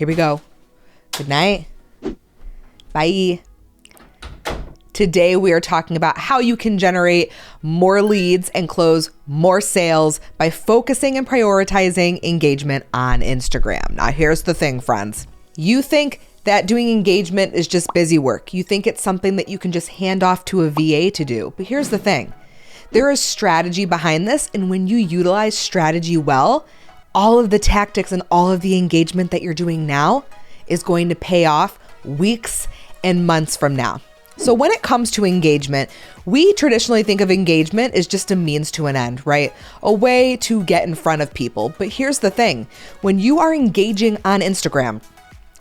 Here we go. Good night. Bye. Today, we are talking about how you can generate more leads and close more sales by focusing and prioritizing engagement on Instagram. Now, here's the thing, friends. You think that doing engagement is just busy work. You think it's something that you can just hand off to a VA to do. But here's the thing. There is strategy behind this. And when you utilize strategy well, all of the tactics and all of the engagement that you're doing now is going to pay off weeks and months from now. So when it comes to engagement, we traditionally think of engagement as just a means to an end, right? A way to get in front of people. But here's the thing. When you are engaging on Instagram,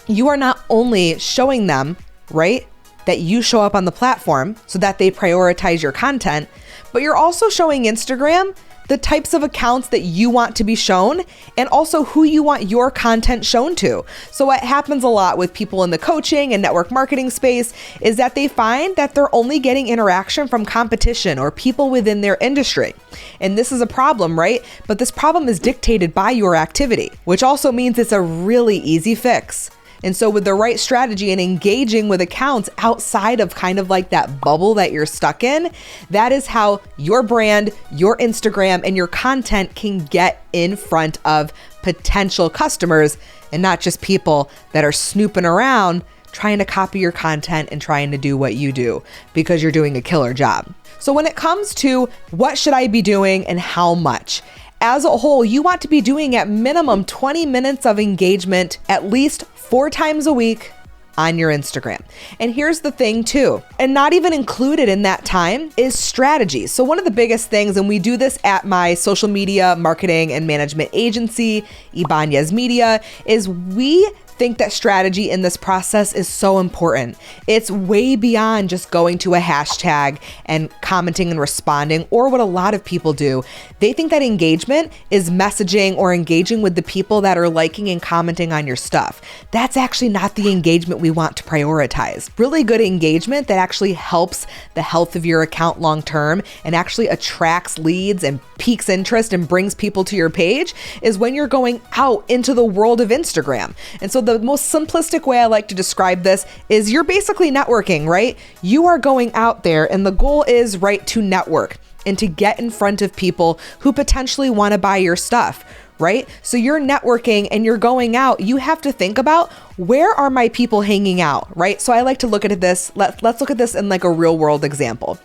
you are not only showing them, right, that you show up on the platform so that they prioritize your content, but you're also showing Instagram the types of accounts that you want to be shown and also who you want your content shown to. So what happens a lot with people in the coaching and network marketing space is that they find that they're only getting interaction from competition or people within their industry. And this is a problem, right? But this problem is dictated by your activity, which also means it's a really easy fix. And so with the right strategy and engaging with accounts outside of kind of like that bubble that you're stuck in, that is how your brand, your Instagram, and your content can get in front of potential customers and not just people that are snooping around trying to copy your content and trying to do what you do because you're doing a killer job. So when it comes to what should I be doing and how much, as a whole, you want to be doing at minimum 20 minutes of engagement at least 4 times a week on your Instagram. And here's the thing too, and not even included in that time is strategy. So one of the biggest things, and we do this at my social media marketing and management agency, Ibanez Media, is we think that strategy in this process is so important. It's way beyond just going to a hashtag and commenting and responding, or what a lot of people do. They think that engagement is messaging or engaging with the people that are liking and commenting on your stuff. That's actually not the engagement we want to prioritize. Really good engagement that actually helps the health of your account long term and actually attracts leads and piques interest and brings people to your page is when you're going out into the world of Instagram. And so the most simplistic way I like to describe this is you're basically networking, right? You are going out there and the goal is, right, to network and to get in front of people who potentially want to buy your stuff, right? So you're networking and you're going out. You have to think about, where are my people hanging out, right? So I like to look at this. Let's look at this in like a real world example.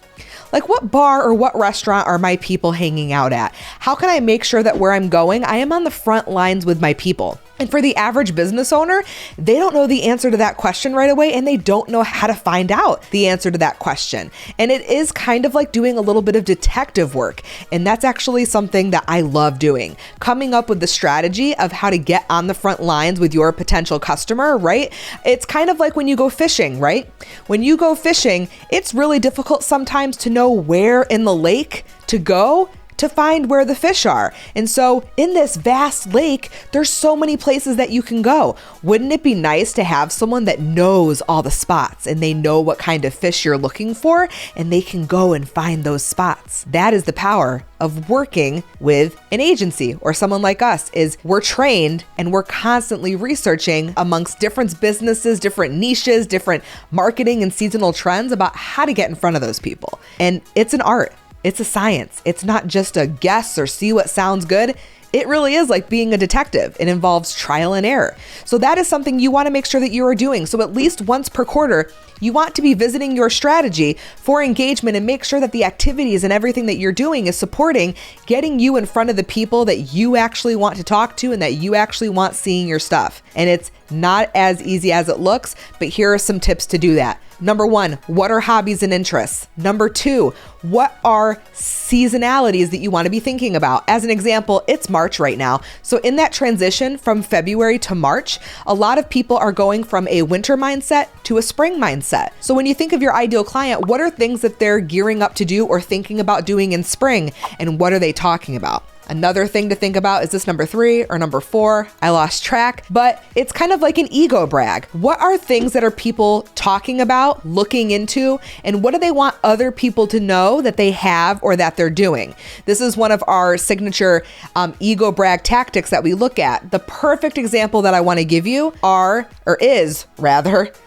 Like, what bar or what restaurant are my people hanging out at? How can I make sure that where I'm going, I am on the front lines with my people? And for the average business owner, they don't know the answer to that question right away, and they don't know how to find out the answer to that question. And it is kind of like doing a little bit of detective work. And that's actually something that I love doing. Coming up with the strategy of how to get on the front lines with your potential customer, right? It's kind of like when you go fishing, right? When you go fishing, it's really difficult sometimes to know where in the lake to go to find where the fish are. And so in this vast lake, there's so many places that you can go. Wouldn't it be nice to have someone that knows all the spots and they know what kind of fish you're looking for and they can go and find those spots? That is the power of working with an agency or someone like us, is we're trained and we're constantly researching amongst different businesses, different niches, different marketing and seasonal trends about how to get in front of those people. And it's an art. It's a science. It's not just a guess or see what sounds good. It really is like being a detective. It involves trial and error. So that is something you want to make sure that you are doing. So at least once per quarter, you want to be visiting your strategy for engagement and make sure that the activities and everything that you're doing is supporting getting you in front of the people that you actually want to talk to and that you actually want seeing your stuff. And it's not as easy as it looks, but here are some tips to do that. Number 1, what are hobbies and interests? Number 2, what are seasonalities that you want to be thinking about? As an example, it's March right now. So in that transition from February to March, a lot of people are going from a winter mindset to a spring mindset. So when you think of your ideal client, what are things that they're gearing up to do or thinking about doing in spring? And what are they talking about? Another thing to think about, is this number 3 or number 4? I lost track, but it's kind of like an ego brag. What are things that are people talking about, looking into, and what do they want other people to know that they have or that they're doing? This is one of our signature ego brag tactics that we look at. The perfect example that I want to give you is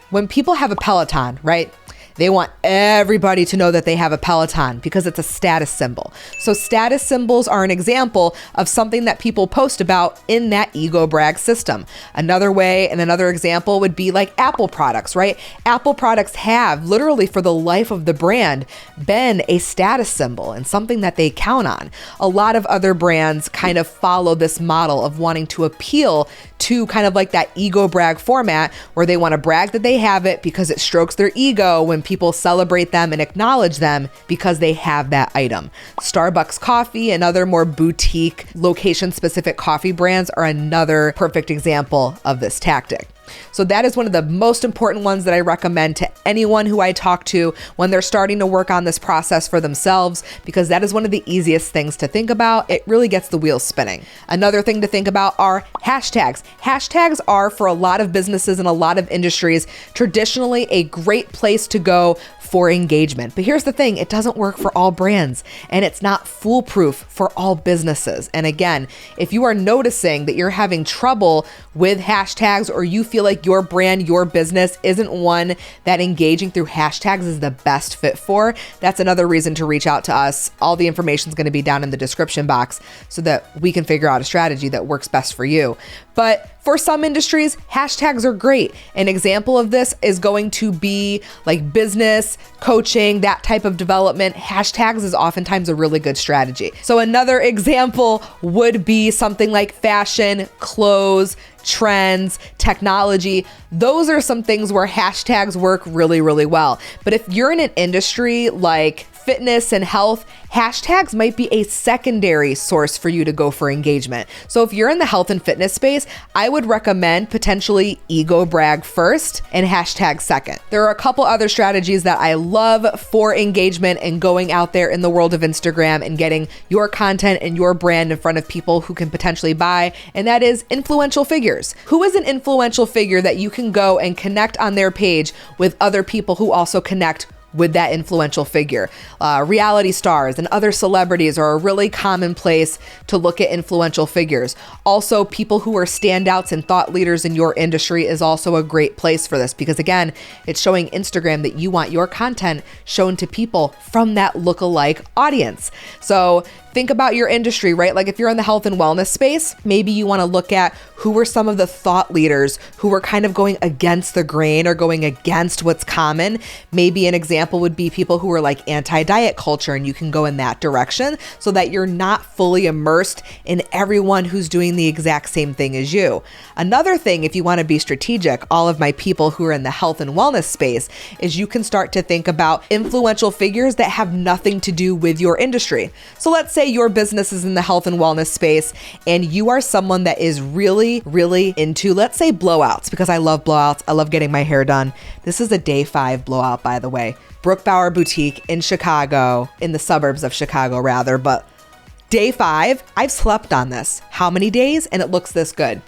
when people have a Peloton, right? They want everybody to know that they have a Peloton because it's a status symbol. So status symbols are an example of something that people post about in that ego brag system. Another way and another example would be like Apple products, right? Apple products have literally for the life of the brand been a status symbol and something that they count on. A lot of other brands kind of follow this model of wanting to appeal to kind of like that ego brag format where they want to brag that they have it because it strokes their ego when people celebrate them and acknowledge them because they have that item. Starbucks coffee and other more boutique location specific coffee brands are another perfect example of this tactic. So that is one of the most important ones that I recommend to anyone who I talk to when they're starting to work on this process for themselves, because that is one of the easiest things to think about. It really gets the wheels spinning. Another thing to think about are hashtags. Hashtags are, for a lot of businesses and a lot of industries, traditionally a great place to go for engagement. But here's the thing, it doesn't work for all brands and it's not foolproof for all businesses. And again, if you are noticing that you're having trouble with hashtags or you feel like your brand, your business isn't one that engaging through hashtags is the best fit for, that's another reason to reach out to us. All the information is going to be down in the description box so that we can figure out a strategy that works best for you. But for some industries, hashtags are great. An example of this is going to be like business, coaching, that type of development. Hashtags is oftentimes a really good strategy. So another example would be something like fashion, clothes, trends, technology. Those are some things where hashtags work really, really well. But if you're in an industry like fitness and health, hashtags might be a secondary source for you to go for engagement. So if you're in the health and fitness space, I would recommend potentially ego brag first and hashtag second. There are a couple other strategies that I love for engagement and going out there in the world of Instagram and getting your content and your brand in front of people who can potentially buy, and that is influential figures. Who is an influential figure that you can go and connect on their page with other people who also connect with that influential figure? Reality stars and other celebrities are a really common place to look at influential figures. Also, people who are standouts and thought leaders in your industry is also a great place for this, because again, it's showing Instagram that you want your content shown to people from that lookalike audience. So think about your industry, right? Like if you're in the health and wellness space, maybe you want to look at who were some of the thought leaders who were kind of going against the grain or going against what's common. Maybe an example would be people who are like anti-diet culture, and you can go in that direction so that you're not fully immersed in everyone who's doing the exact same thing as you. Another thing, if you want to be strategic, all of my people who are in the health and wellness space, is you can start to think about influential figures that have nothing to do with your industry. So let's say your business is in the health and wellness space and you are someone that is really, really into, let's say, blowouts, because I love blowouts. I love getting my hair done. This is a day 5 blowout, by the way. Brookbauer Boutique in Chicago, in the suburbs of Chicago rather, but day 5, I've slept on this. How many days? And it looks this good.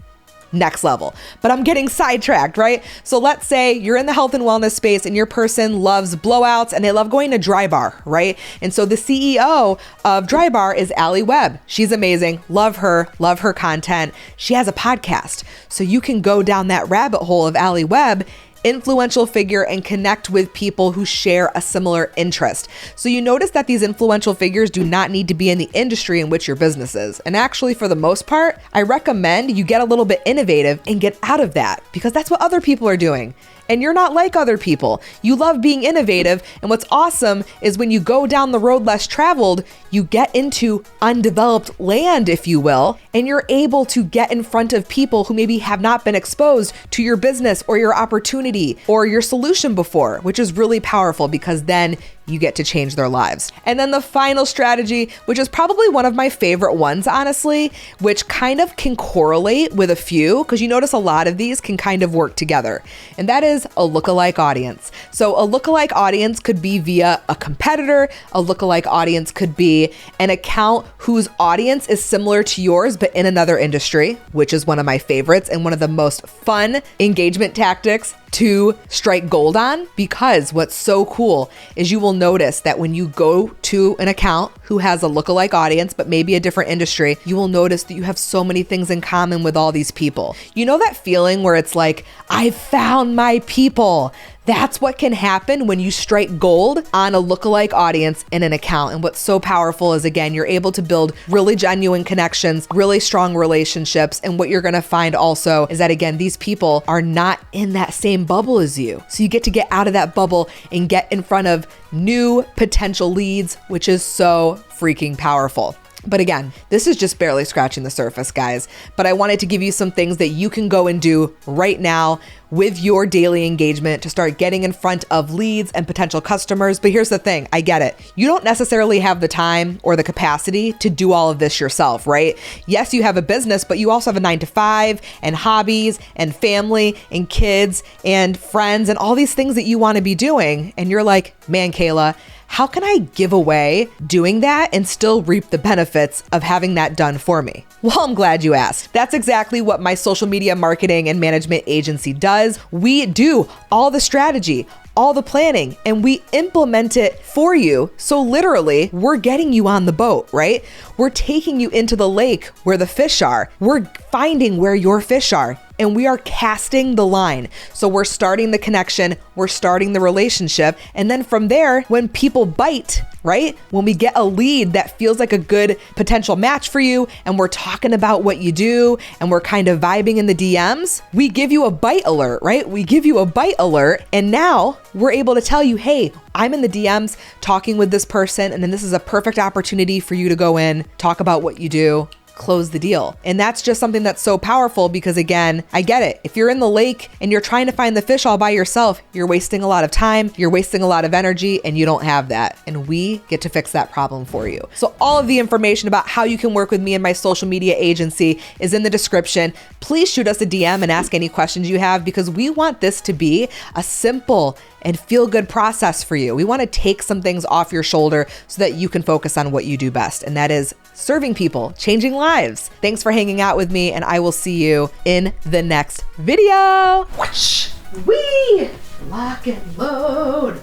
Next level. But I'm getting sidetracked, right? So let's say you're in the health and wellness space and your person loves blowouts and they love going to Dry Bar, right? And so the CEO of Dry Bar is Allie Webb. She's amazing. Love her content. She has a podcast. So you can go down that rabbit hole of Allie Webb, influential figure, and connect with people who share a similar interest. So you notice that these influential figures do not need to be in the industry in which your business is. And actually, for the most part, I recommend you get a little bit innovative and get out of that, because that's what other people are doing. And you're not like other people. You love being innovative. And what's awesome is when you go down the road less traveled, you get into undeveloped land, if you will, and you're able to get in front of people who maybe have not been exposed to your business or your opportunity or your solution before, which is really powerful, because then you get to change their lives. And then the final strategy, which is probably one of my favorite ones, honestly, which kind of can correlate with a few, because you notice a lot of these can kind of work together. And that is a lookalike audience. So a lookalike audience could be via a competitor. A lookalike audience could be an account whose audience is similar to yours, but in another industry, which is one of my favorites and one of the most fun engagement tactics to strike gold on, because what's so cool is you will notice that when you go to an account who has a lookalike audience, but maybe a different industry, you will notice that you have so many things in common with all these people. You know that feeling where it's like, I found my people. That's what can happen when you strike gold on a lookalike audience in an account. And what's so powerful is, again, you're able to build really genuine connections, really strong relationships. And what you're going to find also is that, again, these people are not in that same bubble as you. So you get to get out of that bubble and get in front of new potential leads, which is so freaking powerful. But again, this is just barely scratching the surface, guys. But I wanted to give you some things that you can go and do right now with your daily engagement to start getting in front of leads and potential customers. But here's the thing, I get it. You don't necessarily have the time or the capacity to do all of this yourself, right? Yes, you have a business, but you also have a 9-to-5 and hobbies and family and kids and friends and all these things that you want to be doing. And you're like, man, Kayla, how can I give away doing that and still reap the benefits of having that done for me? Well, I'm glad you asked. That's exactly what my social media marketing and management agency does. We do all the strategy, all the planning, and we implement it for you. So literally, we're getting you on the boat, right? We're taking you into the lake where the fish are. We're finding where your fish are. And we are casting the line. So we're starting the connection, we're starting the relationship. And then from there, when people bite, right? When we get a lead that feels like a good potential match for you, and we're talking about what you do, and we're kind of vibing in the DMs, we give you a bite alert, right? We give you a bite alert. And now we're able to tell you, hey, I'm in the DMs talking with this person, and then this is a perfect opportunity for you to go in, talk about what you do, close the deal. And that's just something that's so powerful because, again, I get it. If you're in the lake and you're trying to find the fish all by yourself, you're wasting a lot of time, you're wasting a lot of energy, and you don't have that. And we get to fix that problem for you. So all of the information about how you can work with me and my social media agency is in the description. Please shoot us a DM and ask any questions you have, because we want this to be a simple and feel good process for you. We want to take some things off your shoulder so that you can focus on what you do best. And that is serving people, changing lives. Thanks for hanging out with me, and I will see you in the next video. Whoosh, wee, lock and load.